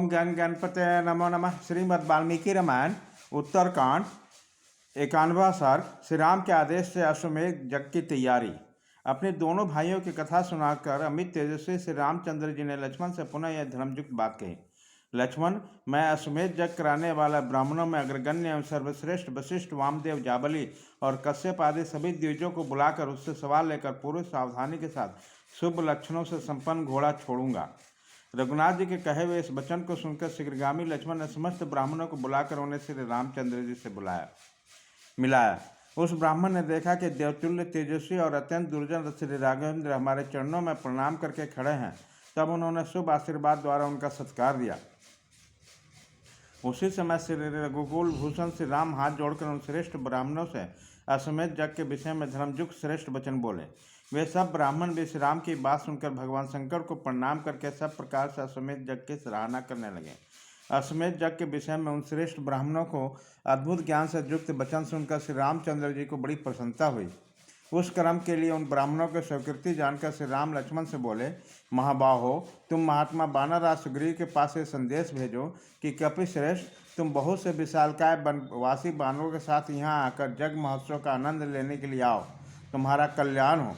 ओम गण गणपते नमो नमः। श्रीमद् वाल्मीकि रामायण उत्तरकांड 91वां सर्ग। श्री राम के आदेश से अश्वमेध यज्ञ की तैयारी। अपने दोनों भाइयों की कथा सुनाकर अमित तेजस्वी श्री रामचंद्र जी ने लक्ष्मण से पुनः यह धर्मयुक्त बात कही। लक्ष्मण, मैं अश्वमेध यज्ञ कराने वाला ब्राह्मणों में अग्रगण्य एवं सर्वश्रेष्ठ वशिष्ठ, वामदेव, जाबली और कश्यप आदि सभी द्विजों को बुलाकर उससे सवाल लेकर पूरी सावधानी के साथ शुभ लक्षणों से संपन्न घोड़ा छोड़ूंगा। रघुनाथ जी के कहे हुए इस वचन को सुनकर शीघ्रगामी लक्ष्मण ने समस्त ब्राह्मणों को बुलाकर उन्हें श्री रामचंद्र जी से मिलाया। उस ब्राह्मण ने देखा कि देवतुल्य, तेजस्वी और अत्यंत दुर्जन श्री राघवेंद्र हमारे चरणों में प्रणाम करके खड़े हैं। तब उन्होंने शुभ आशीर्वाद द्वारा उनका सत्कार दिया। उसी समय श्री रघुकुल भूषण श्री राम हाथ जोड़कर उन श्रेष्ठ ब्राह्मणों से अश्वमेध यज्ञ के विषय में धर्मयुक्त श्रेष्ठ वचन बोले। वे सब ब्राह्मण भी श्री राम की बात सुनकर भगवान शंकर को प्रणाम करके सब प्रकार से अश्वमेध यज्ञ की सराहना करने लगे। अश्वमेध यज्ञ के विषय में उन श्रेष्ठ ब्राह्मणों को अद्भुत ज्ञान से युक्त वचन सुनकर श्री रामचंद्र जी को बड़ी प्रसन्नता हुई। उस कर्म के लिए उन ब्राह्मणों की स्वीकृति जानकर श्री राम लक्ष्मण से बोले, महाबाहो, तुम महात्मा वानरराज सुग्रीव के पास ये संदेश भेजो कि कपिश्रेष्ठ, तुम बहुत से विशालकाय वनवासी बानरों के साथ यहाँ आकर जग महोत्सव का आनंद लेने के लिए आओ, तुम्हारा कल्याण हो।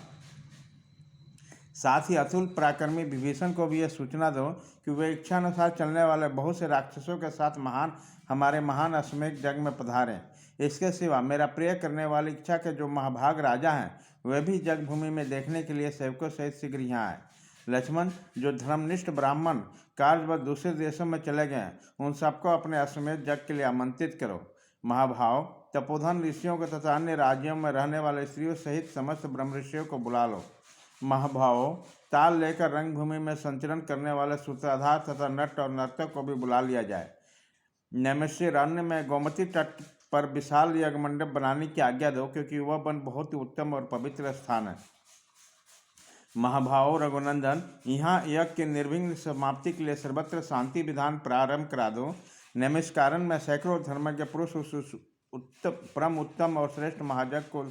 साथ ही अतुल पराक्रमी विभीषण को भी यह सूचना दो कि वे इच्छानुसार चलने वाले बहुत से राक्षसों के साथ हमारे महान अश्वमेध यज्ञ में पधारें। इसके सिवा मेरा प्रिय करने वाली इच्छा के जो महाभाग राजा हैं वे भी यज्ञ भूमि में देखने के लिए सेवकों सहित शीघ्र यहाँ आए। लक्ष्मण, जो धर्मनिष्ठ ब्राह्मण कार्यवश दूसरे देशों में चले गए उन सबको अपने अश्वमेध यज्ञ के लिए आमंत्रित करो। महाभाव, तपोधन ऋषियों को तथा अन्य राज्यों में रहने वाले स्त्रियों सहित समस्त ब्रह्म ऋषियों को बुला लो। महाभावों, ताल लेकर रंगभूमि में संचरण करने वाले सूत्रधार तथा नट और नर्तक को भी बुला लिया जाए। नैमिषारण्य में गोमती तट पर विशाल यज्ञ मंडप बनाने की आज्ञा दो, क्योंकि वह वन बहुत ही उत्तम और पवित्र स्थान है। महाभाव रघुनंदन, यहाँ यज्ञ की निर्विघ्न समाप्ति के लिए सर्वत्र शांति विधान प्रारंभ करा दो। नैमिषारण्य में सैकड़ों धर्मज्ञ पुरुष उस परम उत्तम और श्रेष्ठ महायज्ञ को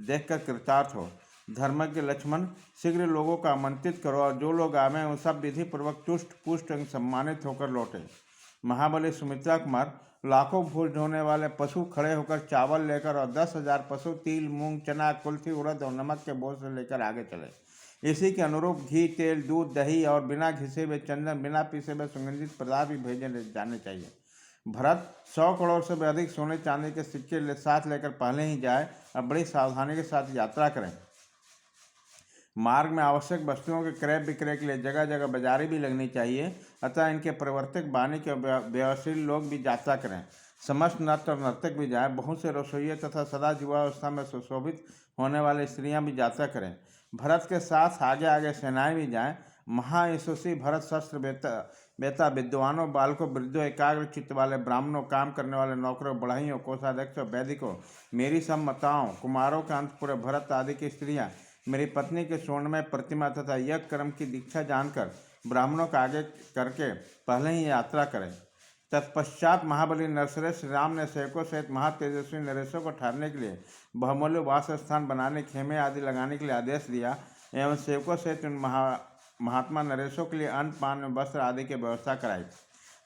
देखकर कृतार्थ हो। धर्मज्ञ लक्ष्मण, शीघ्र लोगों का आमंत्रित करो और जो लोग आवे उन सब विधि पूर्वक तुष्ट पुष्ट एवं सम्मानित होकर लौटे। महाबली सुमित्रा कुमार, लाखों भूल ढोने वाले पशु खड़े होकर चावल लेकर और 10,000 पशु तिल, मूंग, चना, कुल्थी, उड़द और नमक के बोझ से लेकर आगे चले। इसी के अनुरूप घी, तेल, दूध, दही और बिना घिसे हुए चंदन, बिना पीसे हुए सुगंधित पदार्थ भी भेजे जाने चाहिए। भरत 100 करोड़ से भी अधिक सोने चांदी के सिक्के साथ लेकर पहले ही जाए और बड़ी सावधानी के साथ यात्रा करें। मार्ग में आवश्यक वस्तुओं के क्रय विक्रय के लिए जगह जगह बाजारें भी लगनी चाहिए, अतः इनके प्रवर्तक बानी के व्यवसायी लोग भी यात्रा करें। समस्त नर्तक और नर्तक भी जाएं। बहुत से रसोइये तथा सदा युवावस्था में सुशोभित होने वाली स्त्रियां भी यात्रा करें। भरत के साथ आगे आगे सेनाएं भी जाएं। महायशस्वी भरत शस्त्र बेता विद्वानों, बालकों, वृद्धों, एकाग्र चित्त वाले ब्राह्मणों, काम करने वाले नौकरों, बढ़इयों, कोषाध्यक्षों, वैदिकों, मेरी सब माताओं, कुमारों के अंतपुर भरत आदि की स्त्रियां मेरी पत्नी के स्वर्णमय प्रतिमा तथा यज्ञ कर्म की दीक्षा जानकर ब्राह्मणों का आगे करके पहले ही यात्रा करें। तत्पश्चात महाबली नरश्रेष्ठ राम ने सेवकों सहित महातेजस्वी नरेशों को ठहरने के लिए बहुमूल्य वास स्थान बनाने, खेमे आदि लगाने के लिए आदेश दिया एवं सेवकों सहित उन महात्मा नरेशों के लिए अन्न, पान, वस्त्र आदि की व्यवस्था कराई।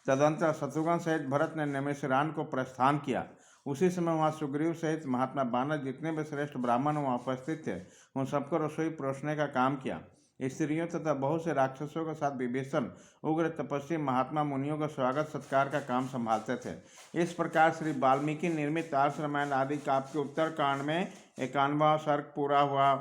तदंतर शत्रुघ्न सहित भरत ने नैमिषारण्य को प्रस्थान किया। उसी समय वहाँ सुग्रीव सहित महात्मा वानर जितने भी श्रेष्ठ ब्राह्मण वहाँ उपस्थित थे उन सबको रसोई परोसने का काम किया। स्त्रियों तथा बहुत से राक्षसों के साथ विभीषण उग्र तपस्वी महात्मा मुनियों का स्वागत सत्कार का काम संभालते थे। इस प्रकार श्री वाल्मीकि निर्मित आर्ष रामायण आदि काव्य के उत्तरकांड में 91वां सर्ग पूरा हुआ।